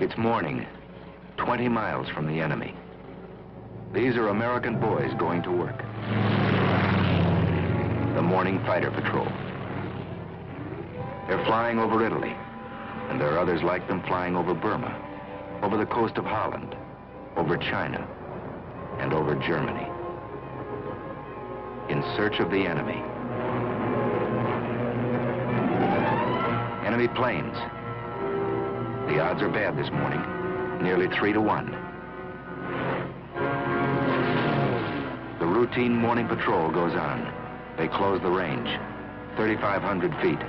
It's morning, 20 miles from the enemy. These are American boys going to work. The morning fighter patrol. They're flying over Italy, and there are others like them flying over Burma, over the coast of Holland, over China, and over Germany. In search of the enemy. Enemy planes. The odds are bad this morning, nearly 3 to 1. The routine morning patrol goes on. They close the range, 3,500 feet,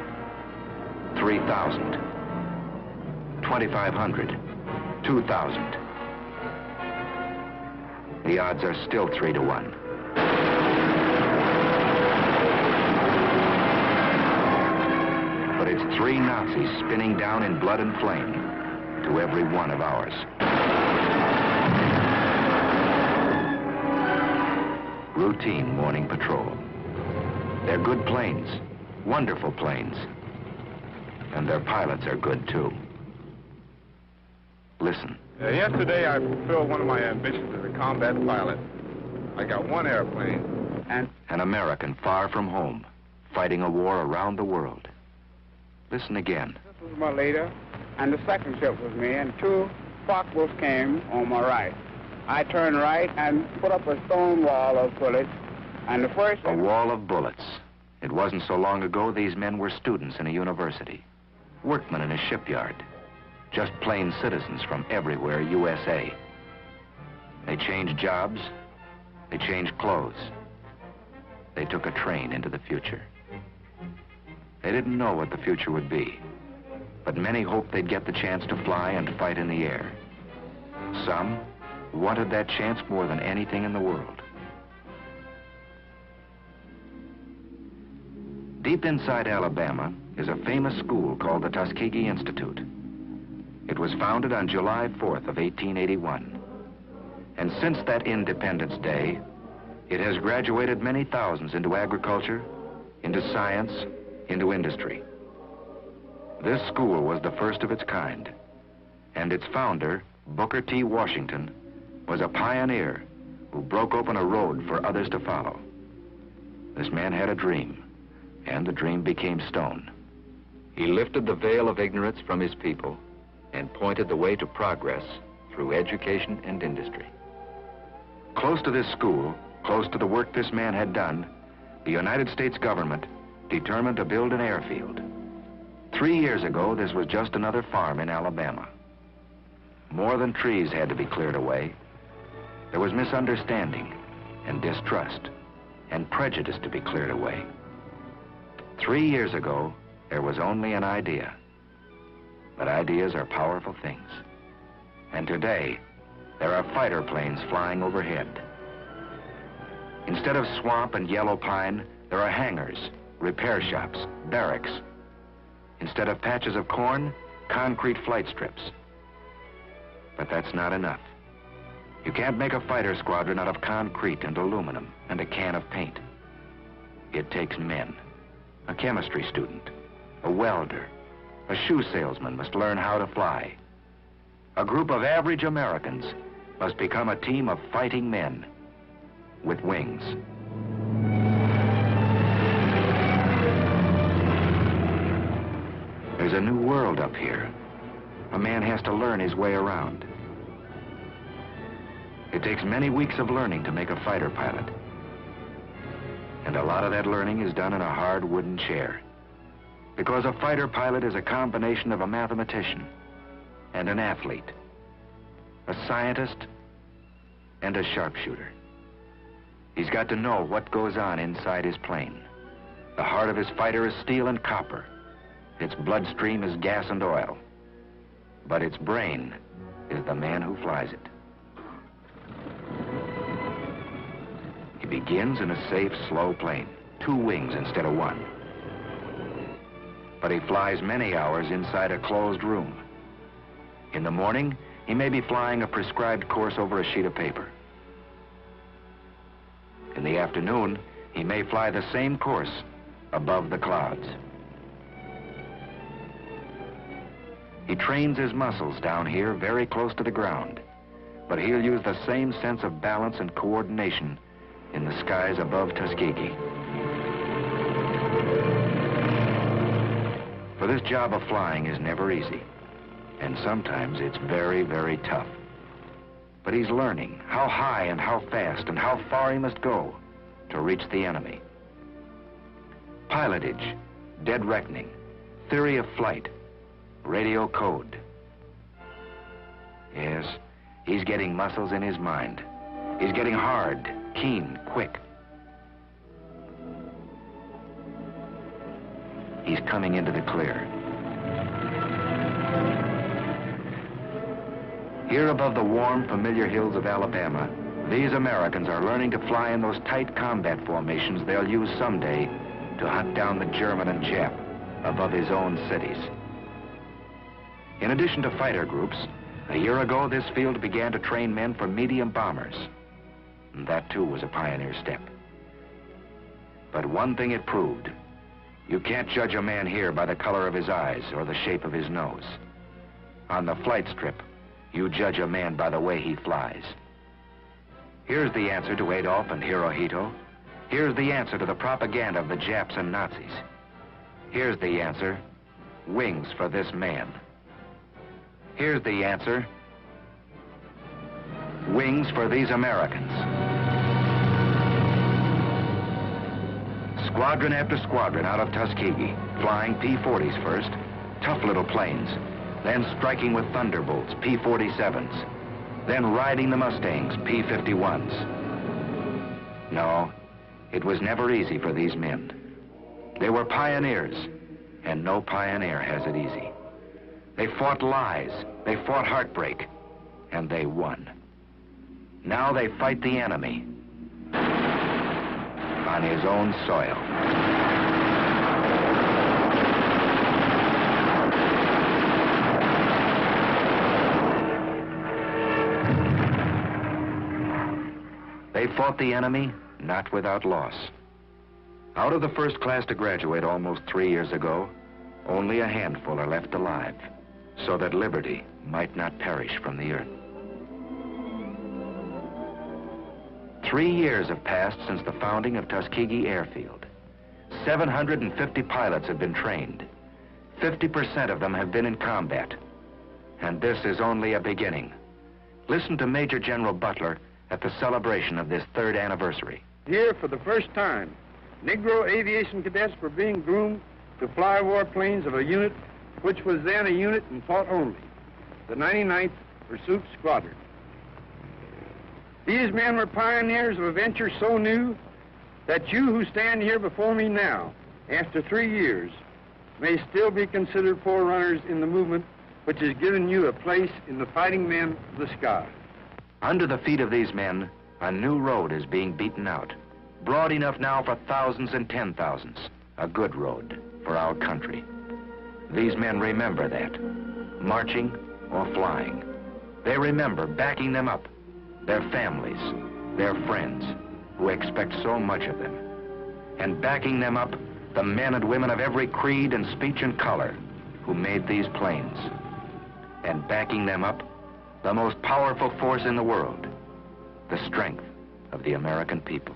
3,000, 2,500, 2,000. The odds are still 3 to 1. But it's 3 Nazis spinning down in blood and flame to every one of ours. Routine morning patrol. They're good planes, wonderful planes. And their pilots are good too. Listen. Yesterday I fulfilled one of my ambitions as a combat pilot. I got 1 airplane and... An American far from home, fighting a war around the world. Listen again. This was my leader, and the second ship was me, and 2 Focke-Wulfs came on my right. I turned right and put up a stone wall of bullets, and the first... A wall of bullets. It wasn't so long ago these men were students in a university, workmen in a shipyard, just plain citizens from everywhere, USA. They changed jobs, they changed clothes. They took a train into the future. They didn't know what the future would be, but many hoped they'd get the chance to fly and fight in the air. Some wanted that chance more than anything in the world. Deep inside Alabama is a famous school called the Tuskegee Institute. It was founded on July 4th of 1881. And since that Independence Day, it has graduated many thousands into agriculture, into science, into industry. This school was the first of its kind, and its founder, Booker T. Washington, was a pioneer who broke open a road for others to follow. This man had a dream, and the dream became stone. He lifted the veil of ignorance from his people and pointed the way to progress through education and industry. Close to this school, close to the work this man had done, the United States government determined to build an airfield. 3 years ago, this was just another farm in Alabama. More than trees had to be cleared away. There was misunderstanding and distrust and prejudice to be cleared away. 3 years ago, there was only an idea. But ideas are powerful things. And today, there are fighter planes flying overhead. Instead of swamp and yellow pine, there are hangars, repair shops, barracks. Instead of patches of corn, concrete flight strips. But that's not enough. You can't make a fighter squadron out of concrete and aluminum and a can of paint. It takes men. A chemistry student, a welder, a shoe salesman must learn how to fly. A group of average Americans must become a team of fighting men with wings. There's a new world up here. A man has to learn his way around. It takes many weeks of learning to make a fighter pilot. And a lot of that learning is done in a hard wooden chair. Because a fighter pilot is a combination of a mathematician and an athlete, a scientist and a sharpshooter. He's got to know what goes on inside his plane. The heart of his fighter is steel and copper. Its bloodstream is gas and oil. But its brain is the man who flies it. He begins in a safe, slow plane, 2 wings instead of 1. But he flies many hours inside a closed room. In the morning, he may be flying a prescribed course over a sheet of paper. In the afternoon, he may fly the same course above the clouds. He trains his muscles down here very close to the ground, but he'll use the same sense of balance and coordination in the skies above Tuskegee. For this job of flying is never easy, and sometimes it's very, very tough. But he's learning how high and how fast and how far he must go to reach the enemy. Pilotage, dead reckoning, theory of flight, radio code. Yes, he's getting muscles in his mind. He's getting hard, keen, quick. He's coming into the clear. Here above the warm, familiar hills of Alabama, these Americans are learning to fly in those tight combat formations they'll use someday to hunt down the German and Jap above his own cities. In addition to fighter groups, a year ago this field began to train men for medium bombers. And that too was a pioneer step. But one thing it proved: you can't judge a man here by the color of his eyes or the shape of his nose. On the flight strip, you judge a man by the way he flies. Here's the answer to Adolf and Hirohito. Here's the answer to the propaganda of the Japs and Nazis. Here's the answer: wings for this man. Here's the answer: wings for these Americans. Squadron after squadron out of Tuskegee, flying P-40s first, tough little planes, then striking with Thunderbolts, P-47s, then riding the Mustangs, P-51s. No, it was never easy for these men. They were pioneers, and no pioneer has it easy. They fought lies, they fought heartbreak, and they won. Now they fight the enemy on his own soil. They fought the enemy, not without loss. Out of the first class to graduate almost 3 years ago, only a handful are left alive, so that liberty might not perish from the earth. 3 years have passed since the founding of Tuskegee Airfield. 750 pilots have been trained. 50% of them have been in combat. And this is only a beginning. Listen to Major General Butler at the celebration of this 3rd anniversary. Here, for the first time, Negro aviation cadets were being groomed to fly warplanes of a unit which was then a unit in thought only, the 99th Pursuit Squadron. These men were pioneers of a venture so new that you who stand here before me now, after 3 years, may still be considered forerunners in the movement which has given you a place in the fighting men of the sky. Under the feet of these men, a new road is being beaten out. Broad enough now for thousands and 10,000s. A good road for our country. These men remember that, marching or flying. They remember backing them up, their families, their friends, who expect so much of them. And backing them up, the men and women of every creed and speech and color who made these planes. And backing them up, the most powerful force in the world, the strength of the American people.